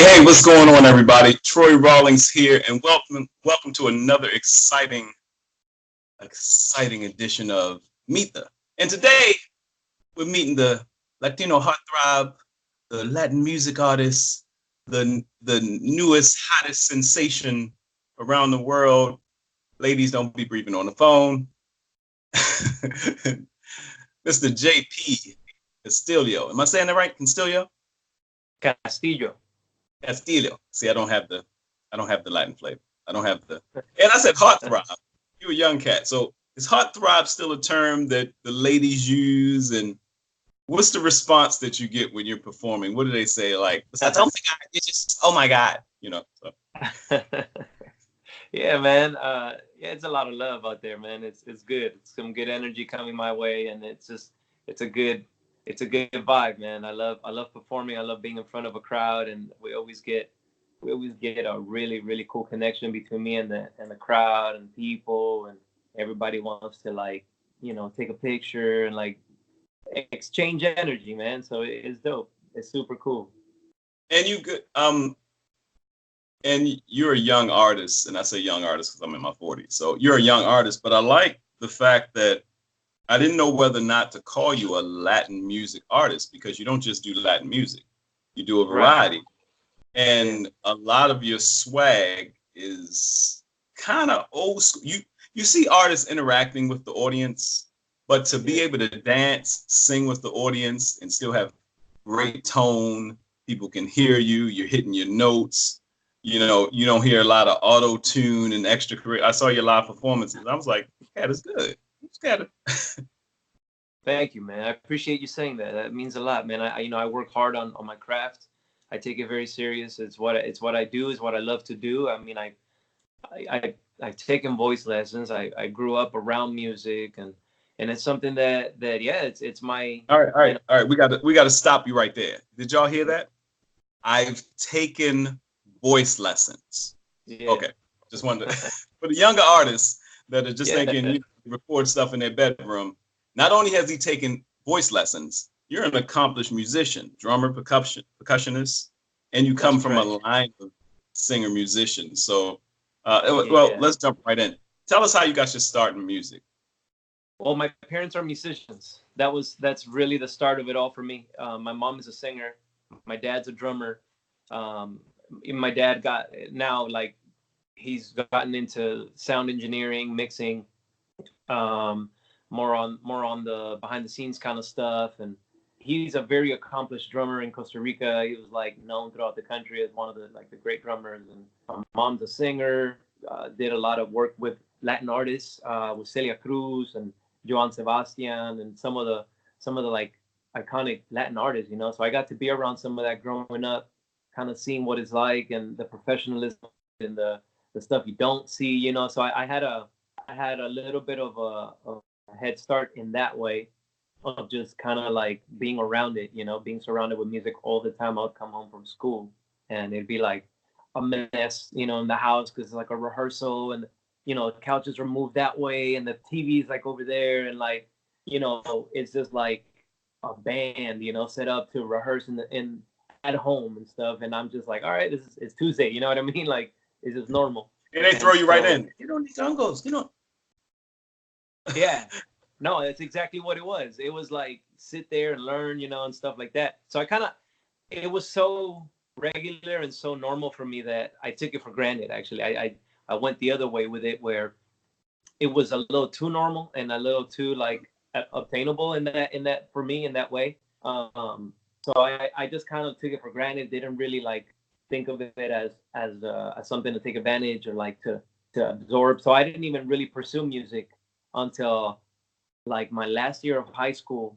Hey, what's going on, everybody? Troy Rawlings here, and welcome to another exciting edition of Meet the. And today we're meeting the Latino heartthrob, the Latin music artist, the newest, hottest sensation around the world. Ladies, don't be breathing on the phone. Mr. JP Castillo. Am I saying that right? Castillo? Castillo. Castillo. See, I don't have the Latin flavor. I don't have the, and I said heartthrob. You're a young cat. So is heartthrob still a term that the ladies use? And what's the response that you get when you're performing? What do they say? Like, besides, oh my God, it's just, oh my God, So. Yeah, man. Yeah, it's a lot of love out there, man. It's good. It's some good energy coming my way, and it's a good vibe, man. I love performing. I love being in front of a crowd, and we always get a really cool connection between me and the crowd and people, and everybody wants to take a picture and exchange energy, man. So it's dope. It's super cool. And you good and you're a young artist, and I say young artist because I'm in my 40s. So you're a young artist, but I like the fact that I didn't know whether or not to call you a Latin music artist because you don't just do Latin music, you do a variety. Right. And a lot of your swag is kind of old school. You see artists interacting with the audience, but to be able to dance, sing with the audience, and still have great tone, people can hear you. You're hitting your notes. You don't hear a lot of auto tune and extra career. I saw your live performances. I was like, "Cat is good. This cat." Thank you, man. I appreciate you saying that. That means a lot, man. I work hard on my craft. I take it very serious. It's what I do. Is what I love to do. I mean, I've taken voice lessons. I grew up around music, and it's something that yeah, it's my All right, all you right, all right. We got to stop you right there. Did y'all hear that? I've taken voice lessons. yeah. Okay, just wanted to, for the younger artists that are just thinking Yeah. you record stuff in their bedroom. Not only has he taken voice lessons, you're an accomplished musician, drummer, percussionist, and you come That's from a right. line of singer musicians. So, well, Yeah. let's jump right in. Tell us how you got your start in music. Well, my parents are musicians. That's really the start of it all for me. My mom is a singer. My dad's a drummer. Um, my dad got now he's gotten into sound engineering, mixing, um, more on the behind the scenes kind of stuff. And he's a very accomplished drummer in Costa Rica. He was known throughout the country as one of the great drummers. And my mom's a singer. Did a lot of work with Latin artists, with Celia Cruz and Joan Sebastian and some of the iconic Latin artists. So I got to be around some of that growing up, kind of seeing what it's like and the professionalism and the stuff you don't see. So I had a little bit of a head start in that way of just kind of being around it, being surrounded with music all the time. I'd come home from school and it'd be like a mess, in the house because it's like a rehearsal and, couches are moved that way and the TV's over there and it's just like a band, set up to rehearse in at home and stuff. And I'm just like, all right, it's Tuesday, you know what I mean? It's just normal. And they throw And you right so in. You don't need tangos. You know. yeah, no, that's exactly what it was. It was like sit there and learn, and stuff like that. So it was so regular and so normal for me that I took it for granted. Actually, I went the other way with it, where it was a little too normal and a little too obtainable in that for me in that way. So I just kind of took it for granted. Didn't really think of it as something to take advantage or to absorb. So I didn't even really pursue music until my last year of high school,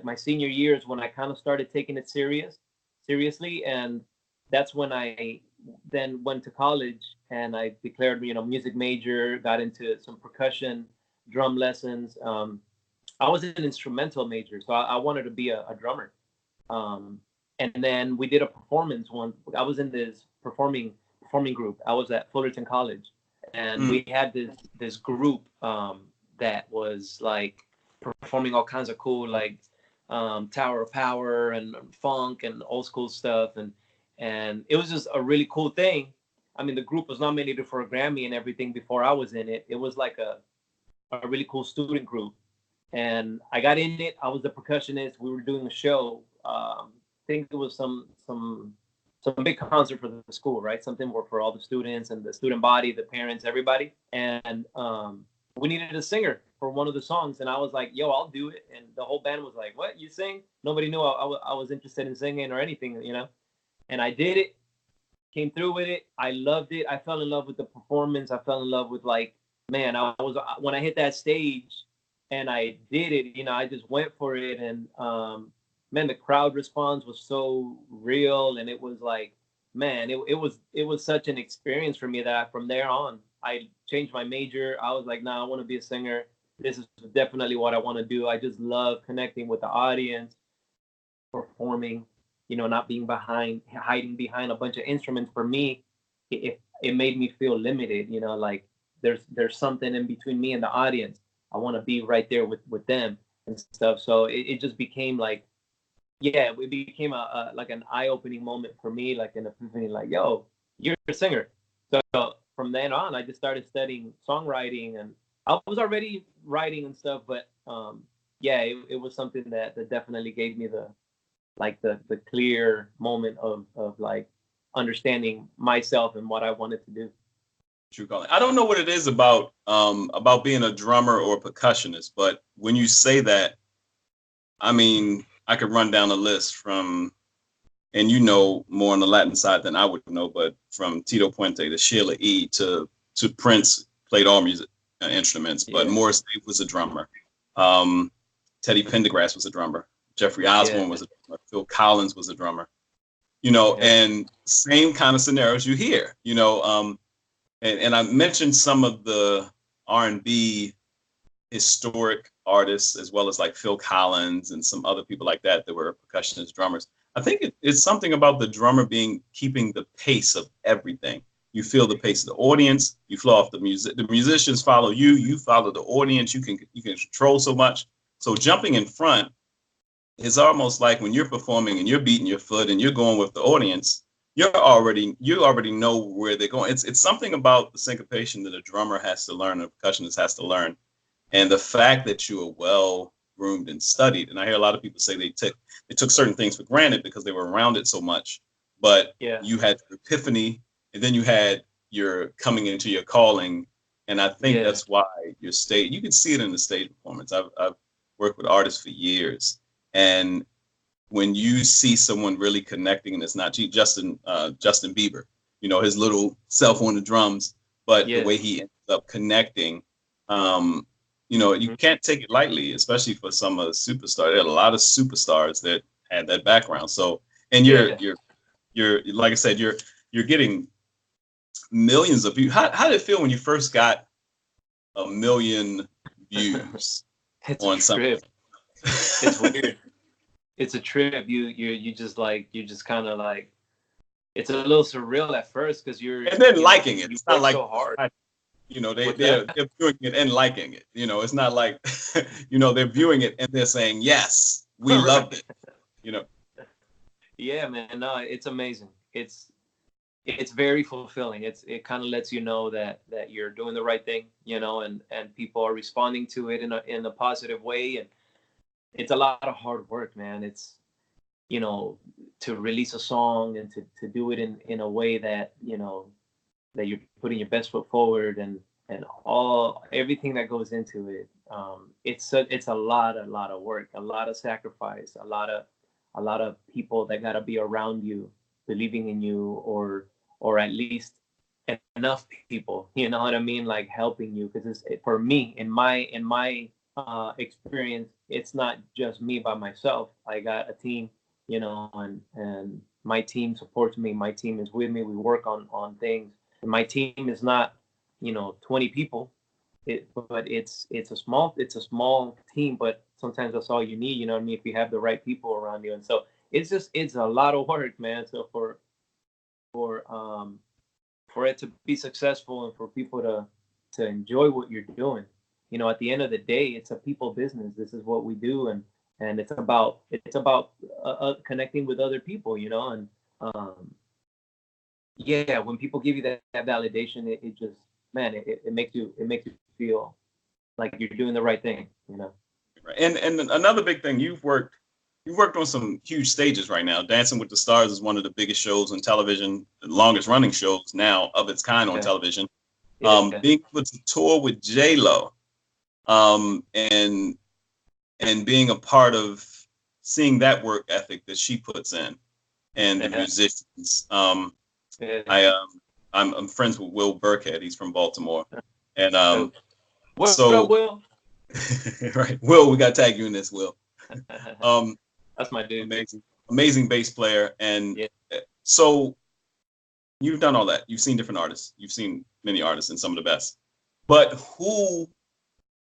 my senior year is when I kind of started taking it seriously, and that's when I then went to college and I declared, music major, got into some percussion, drum lessons. I was an instrumental major, so I wanted to be a drummer. Um, and then we did a performance one. I was in this performing group. I was at Fullerton College, and Mm. we had this group that was performing all kinds of cool Tower of Power and funk and old school stuff. And it was just a really cool thing. I mean, the group was nominated for a Grammy and everything before I was in it. It was like a really cool student group. And I got in it. I was the percussionist. We were doing a show. I think it was some big concert for the school, right? Something for all the students and the student body, the parents, everybody. And we needed a singer for one of the songs. And I was like, yo, I'll do it. And the whole band was like, what, you sing? Nobody knew I was interested in singing or anything, you know? And I did it, came through with it. I loved it. I fell in love with the performance. I fell in love with, like, man, when I hit that stage and I did it, you know, I just went for it. And man, the crowd response was so real. And it was like, man, it was such an experience for me that from there on, I changed my major. I was like, nah, I want to be a singer. This is definitely what I want to do. I just love connecting with the audience, performing, you know, not being hiding behind a bunch of instruments. For me, it made me feel limited, you know, like there's something in between me and the audience. I want to be right there with them and stuff. So it just became like, yeah, it became a like an eye-opening moment for me, like an epiphany, like, yo, you're a singer. So from then on, I just started studying songwriting, and I was already writing and stuff, but yeah, it was something that definitely gave me the clear moment of like understanding myself and what I wanted to do. True calling. I don't know what it is about being a drummer or a percussionist, but when you say that, I mean, I could run down a list from, and you know more on the Latin side than I would know, but from Tito Puente to Sheila E. to Prince, played all music instruments, but Morris Day was a drummer. Teddy Pendergrass was a drummer. Jeffrey Osborne was a drummer. Phil Collins was a drummer. You know, and same kind of scenarios you hear. You know, and I mentioned some of the R&B historic artists, as well as like Phil Collins and some other people like that were percussionist drummers. I think it's something about the drummer keeping the pace of everything. You feel the pace of the audience. You flow off the music. The musicians follow you. You follow the audience. You can control so much. So jumping in front is almost like when you're performing and you're beating your foot and you're going with the audience. You already know where they're going. It's something about the syncopation that a drummer has to learn, a percussionist has to learn. And the fact that you are well groomed and studied, and I hear a lot of people say they took certain things for granted because they were around it so much. But you had your epiphany, and then you had your coming into your calling, and I think that's why your stage. You can see it in the stage performance. I've worked with artists for years, and when you see someone really connecting, and it's not Justin Bieber, you know, his little self on the drums, but the way he ends up connecting. You know, you can't take it lightly, especially for some of the superstars. There are a lot of superstars that had that background. So, and you're like I said, you're getting millions of views. How did it feel when you first got 1 million views on something? It's weird. It's a trip. You just kind of like, it's a little surreal at first because and then liking it. It's not like so hard. You know, they're viewing it and liking it. You know, it's not like, you know, they're viewing it and they're saying, yes, we loved it. You know. Yeah, man. No, it's amazing. It's very fulfilling. It kind of lets you know that you're doing the right thing, you know, and people are responding to it in a positive way. And it's a lot of hard work, man. It's, you know, to release a song and to do it in a way that, you know, that you're putting your best foot forward and everything that goes into it. It's a lot of work, a lot of sacrifice, a lot of people that gotta be around you, believing in you, or at least enough people, you know what I mean, like helping you. Because for me, in my experience, it's not just me by myself. I got a team, you know, and my team supports me. My team is with me. We work on things. My team is not, you know, 20 people, but it's a small team, but sometimes that's all you need, you know what I mean, if you have the right people around you. And so it's a lot of work, man. So for it to be successful and for people to enjoy what you're doing, you know, at the end of the day, it's a people business. This is what we do, and it's about connecting with other people, you know, and yeah, when people give you that validation, it just, man, it makes you feel like you're doing the right thing, you know. And another big thing, you've worked on some huge stages right now. Dancing with the Stars is one of the biggest shows on television, the longest running shows now of its kind on Yeah, television. yeah, Being able to tour with J Lo, and being a part of seeing that work ethic that she puts in, and the yeah, musicians. yeah. I I'm friends with Will Burkhead. He's from Baltimore, and So, what up, so Will? right, Will, we got to tag you in this, Will. Um, That's my dude. amazing bass player, and Yeah. so you've done all that. You've seen different artists. You've seen many artists and some of the best. But who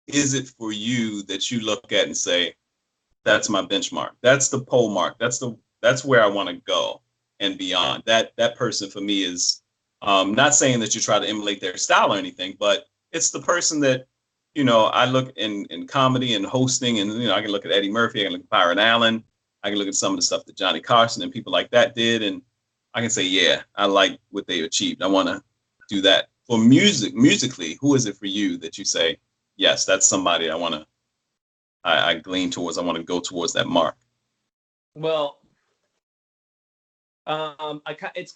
is it for you that you look at and say, that's my benchmark. That's the pole mark. That's where I want to go and beyond. That person for me is, not saying that you try to emulate their style or anything, but it's the person that, I look in comedy and hosting, and I can look at Eddie Murphy, I can look at Byron Allen, I can look at some of the stuff that Johnny Carson and people like that did, and I can say, yeah, I like what they achieved. I want to do that. For musically, who is it for you that you say, yes, that's somebody I glean towards. I want to go towards that mark. Well, it's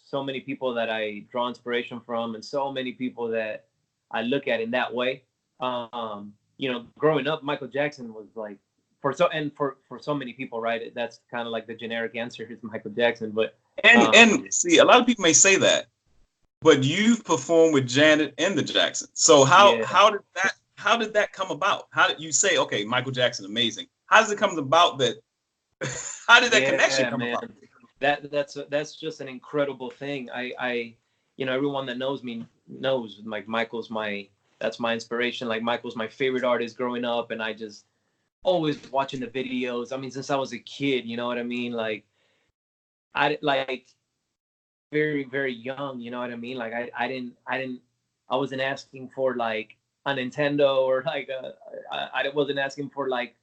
so many people that I draw inspiration from, and so many people that I look at in that way. Growing up, Michael Jackson was like, for so many people, right? That's kind of like the generic answer is Michael Jackson. But And see, a lot of people may say that, but you've performed with Janet and the Jacksons. So yeah, how did that come about? How did you say, okay, Michael Jackson, amazing? How does it come about that? How did that connection yeah, come man, about? that's just an incredible thing. Everyone that knows me knows like Michael's my that's my inspiration. Like Michael's my favorite artist growing up, and I just always watching the videos. I mean, since I was a kid, you know what I mean? Like I like very very young, you know what I mean? Like I wasn't asking for like a Nintendo or like I wasn't asking for like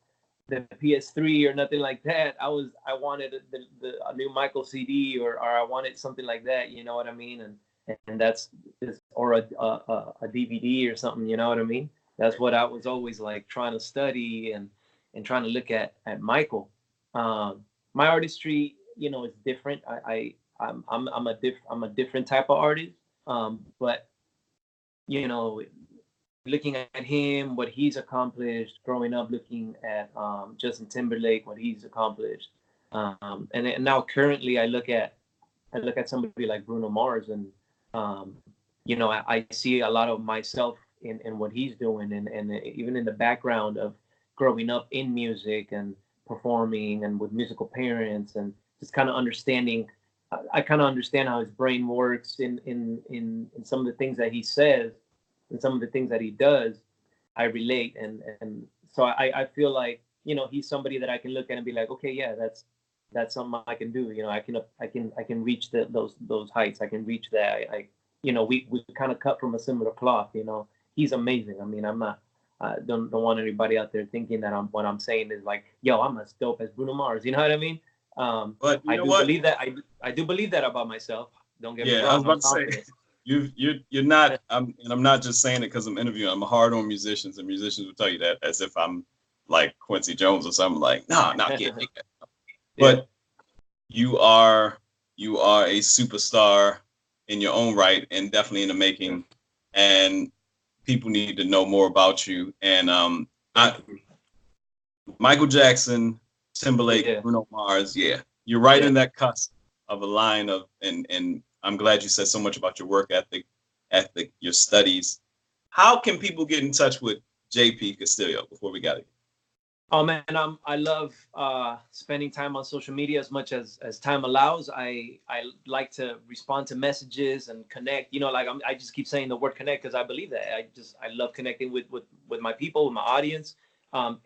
the PS3 or nothing like that. I wanted a new Michael CD, or I wanted something like that, you know what I mean? And that's or a DVD or something, you know what I mean? That's what I was always like trying to study and trying to look at Michael. My artistry, is different. I'm a different type of artist. But you know, looking at him, what he's accomplished growing up, looking at Justin Timberlake, what he's accomplished, and now currently I look at somebody like Bruno Mars, and I see a lot of myself in what he's doing, and even in the background of growing up in music and performing and with musical parents, and just kind of understanding. I kind of understand how his brain works in some of the things that he says and some of the things that he does. I relate, and so I feel like he's somebody that I can look at and be like, okay, yeah, that's something I can do. I can reach those heights. I can reach that. We kind of cut from a similar cloth. He's amazing. I mean, I'm not. I don't want anybody out there thinking that what I'm saying is like, yo, I'm as dope as Bruno Mars. You know what I mean? But you I know do what? believe that. I do believe that about myself. Don't get me Yeah, I was wrong. I'm about to say, confident. you're not. I'm not just saying it because I'm interviewing. I'm hard on musicians, and musicians will tell you that as if I'm like Quincy Jones or something. Like, nah, not kid. Yeah. But you are a superstar in your own right, and definitely in the making. And people need to know more about you. And Thank you. Michael Jackson, Timberlake, Yeah. Bruno Mars. Yeah, you're right Yeah. in that cusp of a line of, and I'm glad you said so much about your work ethic, your studies. How can people get in touch with JP Castillo before we got it? Oh man, I love spending time on social media as much as time allows. I like to respond to messages and connect. Like I just keep saying the word connect because I believe that. I love connecting with my people, with my audience. Um,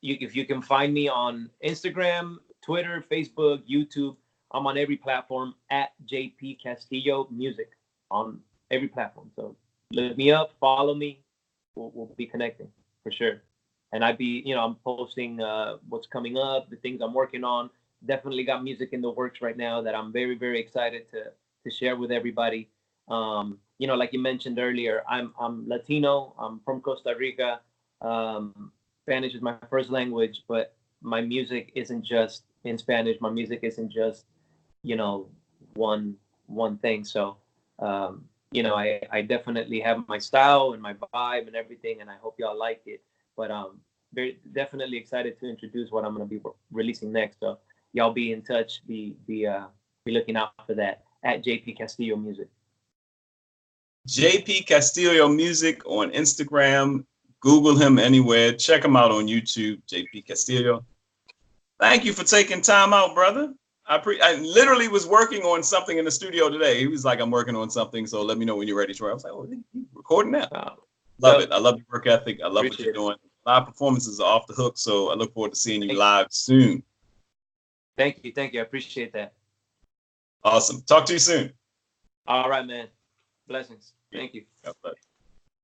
if you can find me on Instagram, Twitter, Facebook, YouTube, I'm on every platform at JP Castillo Music on every platform. So look me up, follow me. We'll be connecting for sure. And I'm posting what's coming up, the things I'm working on definitely got music in the works right now that I'm very, very excited to share with everybody. You know, like you mentioned earlier, I'm Latino. I'm from Costa Rica. Spanish is my first language, but my music isn't just in Spanish. My music isn't just, you know, one thing. So, you know, I definitely have my style and my vibe and everything, and I hope y'all like it. But very definitely excited to introduce what I'm gonna be releasing next. So y'all be in touch. Be looking out for that at JP Castillo Music. JP Castillo Music on Instagram. Google him anywhere. Check him out on YouTube, JP Castillo. Thank you for taking time out, brother. I literally was working on something in the studio today. He was like, I'm working on something, so let me know when you're ready, Troy. I was like, oh, you recording now. Love it. I love your work ethic. I love what you're doing. Live performances are off the hook, so I look forward to seeing you live soon. Thank you. Thank you. I appreciate that. Awesome. Talk to you soon. All right, man. Blessings. Thank you. God bless.